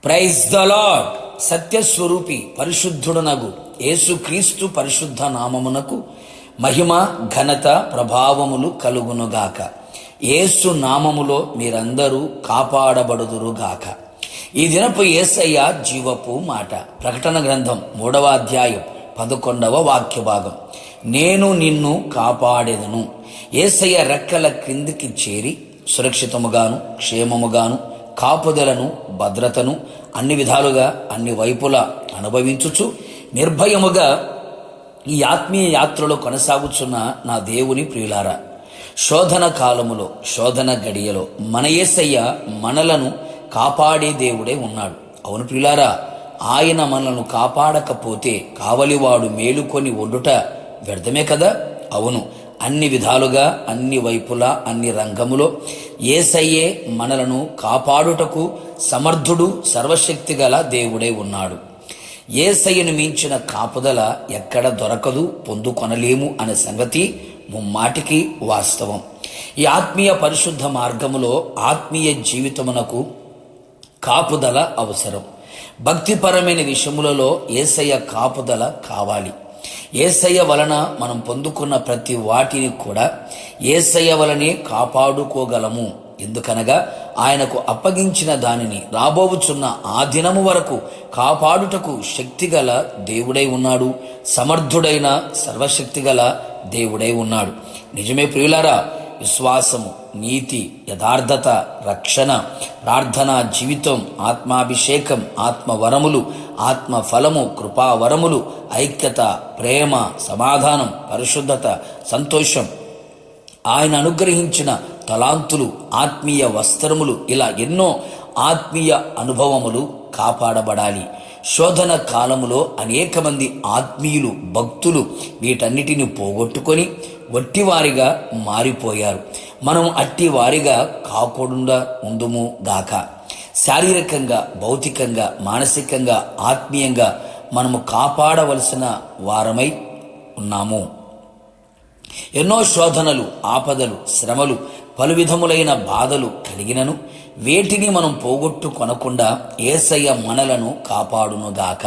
Praise the Lord. సత్యస్వరూపి పరిశుద్ధుడనగు యేసుక్రీస్తు పరిశుద్ధ నామమునకు మహిమ ఘనత ప్రభావములు కలుగునుగాక. యేసు నామములో మీరందరూ కాపాడబడుదురుగాక. ఈ దినపు యేసయ్య జీవపు మాట. ప్రకటన గ్రంథం 3వ అధ్యాయం 11వ వాక్య భాగం. నేను నిన్ను కాపాడెదను. యేసయ్య రెక్కల క్రిందికి చేరి సురక్షితముగాను క్షేమముగాను కాపుదలను భద్రతను అన్ని విధాలుగా అన్ని వైపులా అనుభవించుచు నిర్భయముగా ఈ ఆత్మీయ యాత్రలో కొనసాగుచున్న నా దేవుని ప్రియులారా, శోధన కాలములో శోధన గడియలో మన యేసయ్య మనలను కాపాడే దేవుడే ఉన్నాడు. అవును ప్రియులారా, ఆయన మనలను కాపాడకపోతే కావలివాడు మేలుకొని వండుట వ్యర్థమే కదా. అవును, అన్ని విధాలుగా అన్ని వైపులా అన్ని రంగములో యేసయ్యే మనలను కాపాడుటకు సమర్థుడు సర్వశక్తి గల దేవుడై ఉన్నాడు. యేసయ్యను మించిన కాపుదల ఎక్కడ దొరకదు, పొందుకొనలేము అనే సంగతి ముమ్మాటికి వాస్తవం. ఈ ఆత్మీయ పరిశుద్ధ మార్గములో ఆత్మీయ జీవితమునకు కాపుదల అవసరం. భక్తిపరమైన విషయములలో యేసయ్య కాపుదల కావాలి. యేసయ్య వలన మనం పొందుకున్న ప్రతి వాటిని కూడా యేసయ్య వలనే కాపాడుకోగలము. ఎందుకనగా ఆయనకు అప్పగించిన దానిని రాబోవుచున్న ఆ దినము వరకు కాపాడుటకు శక్తిగల దేవుడై ఉన్నాడు. సమర్థుడైన సర్వశక్తిగల దేవుడై ఉన్నాడు. నిజమే ప్రియులారా, విశ్వాసము, నీతి, యథార్థత, రక్షణ, ప్రార్థన జీవితం, ఆత్మాభిషేకం, ఆత్మవరములు, ఆత్మ ఫలము, కృపావరములు, ఐక్యత, ప్రేమ, సమాధానం, పరిశుద్ధత, సంతోషం, ఆయన అనుగ్రహించిన తలాంతులు, ఆత్మీయ వస్త్రములు, ఇలా ఎన్నో ఆత్మీయ అనుభవములు కాపాడబడాలి. శోధన కాలములో అనేక మంది ఆత్మీయులు భక్తులు వీటన్నిటిని పోగొట్టుకొని వట్టివారిగా మారిపోయారు. మనం అట్టివారిగా కాకుండా ఉందుము గాక. శారీరకంగా, భౌతికంగా, మానసికంగా, ఆత్మీయంగా మనము కాపాడవలసిన వారమై ఉన్నాము. ఎన్నో శోధనలు, ఆపదలు, శ్రమలు, పలు విధములైన బాధలు కలిగినను వేటిని మనం పోగొట్టుకొనకుండా యేసయ్య మనలను కాపాడునుగాక.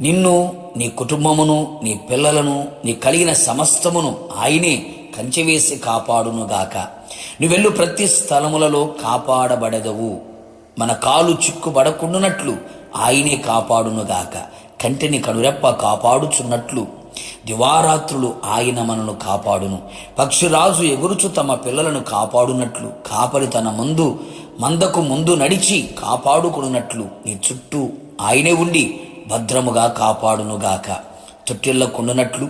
నిన్ను, నీ కుటుంబమును, నీ పిల్లలను, నీ కలిగిన సమస్తమును ఆయనే కంచెవేసి కాపాడునుగాక. నువ్వెళ్ళు ప్రతి స్థలములలో కాపాడబడెదవు. మన కాలు చిక్కుబడకుండునట్లు ఆయనే కాపాడునుగాక. కంటిని కనురెప్ప కాపాడుచున్నట్లు దివారాత్రులు ఆయన మనను కాపాడును. పక్షిరాజు ఎగురుచు తమ పిల్లలను కాపాడునట్లు కాపరి తన మందకు ముందు నడిచి కాపాడుకున్నట్లు నీ చుట్టూ ఆయనే ఉండి భద్రముగా కాపాడునుగాక. తొట్టిల్లకుండునట్లు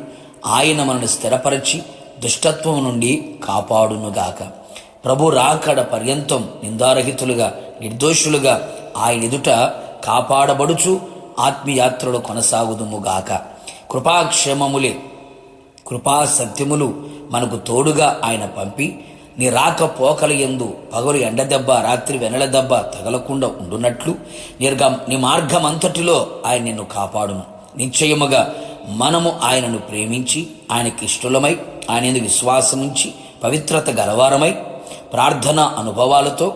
ఆయన మనను స్థిరపరచి దుష్టత్వం నుండి కాపాడునుగాక. ప్రభు రాకడ పర్యంతం నిందారహితులుగా నిర్దోషులుగా ఆయన ఎదుట కాపాడబడుచు ఆత్మీయాత్రలో కొనసాగుదుముగాక. కృపాక్షేమములే, కృపా సత్యములు మనకు తోడుగా ఆయన పంపి నీ రాకపోకల యందు పగలు ఎండదెబ్బ రాత్రి వెనల దెబ్బ తగలకుండా ఉండునట్లు నీ మార్గమంతటిలో ఆయన నిన్ను కాపాడును. నిశ్చయముగా మనము ఆయనను ప్రేమించి ఆయనకి ఇష్టలమై ఆయన యందు విశ్వాసముంచి పవిత్రత గలవారమై ప్రార్థనా అనుభవాలతో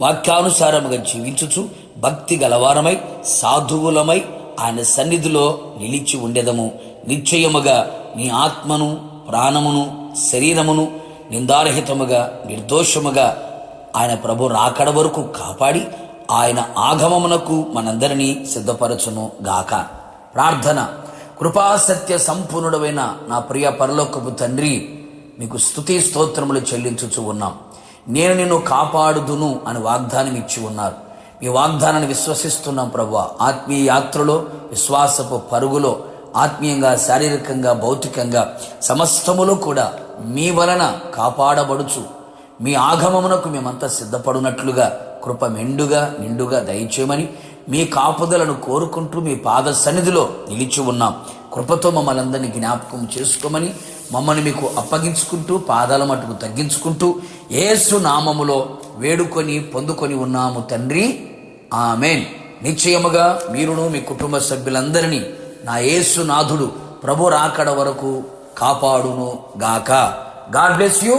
వాక్యానుసారముగా జీవించుచు భక్తి గలవారమై సాధువులమై ఆయన సన్నిధిలో నిలిచి ఉండెదము. నిశ్చయముగా నీ ఆత్మను, ప్రాణమును, శరీరమును నిందారహితముగా నిర్దోషముగా ఆయన ప్రభు రాకడ వరకు కాపాడి ఆయన ఆగమమునకు మనందరినీ సిద్ధపరచును గాక. ప్రార్థన. కృపాసత్య సంపూర్ణుడైన నా ప్రియ పరలోకపు తండ్రి, మీకు స్తుతి స్తోత్రములు చెల్లించుచు ఉన్నాం. నేను నిన్ను కాపాడుదును అని వాగ్దానం ఇచ్చి ఉన్నారు. మీ వాగ్దానాన్ని విశ్వసిస్తున్నాం ప్రభువా. ఆత్మీయ యాత్రలో, విశ్వాసపు పరుగులో, ఆత్మీయంగా, శారీరకంగా, భౌతికంగా సమస్తములో కూడా మీ వలన కాపాడబడుచు మీ ఆగమమునకు మేమంతా సిద్ధపడునట్లుగా కృప మెండుగా నిండుగా దయచేయమని మీ కాపుదలను కోరుకుంటూ మీ పాద సన్నిధిలో నిలిచి ఉన్నాం. కృపతో మమ్మల్ని అందరినీ జ్ఞాపకం చేసుకోమని మమ్మల్ని మీకు అప్పగించుకుంటూ పాదాల మట్టుకు తగ్గించుకుంటూ యేసు నామములో వేడుకొని పొందుకొని ఉన్నాము తండ్రి, ఆమేన్. నిశ్చయముగా మీరును మీ కుటుంబ సభ్యులందరినీ నా యేసు నాథుడు ప్రభు రాకడ వరకు కాపాడును గాక. God bless you.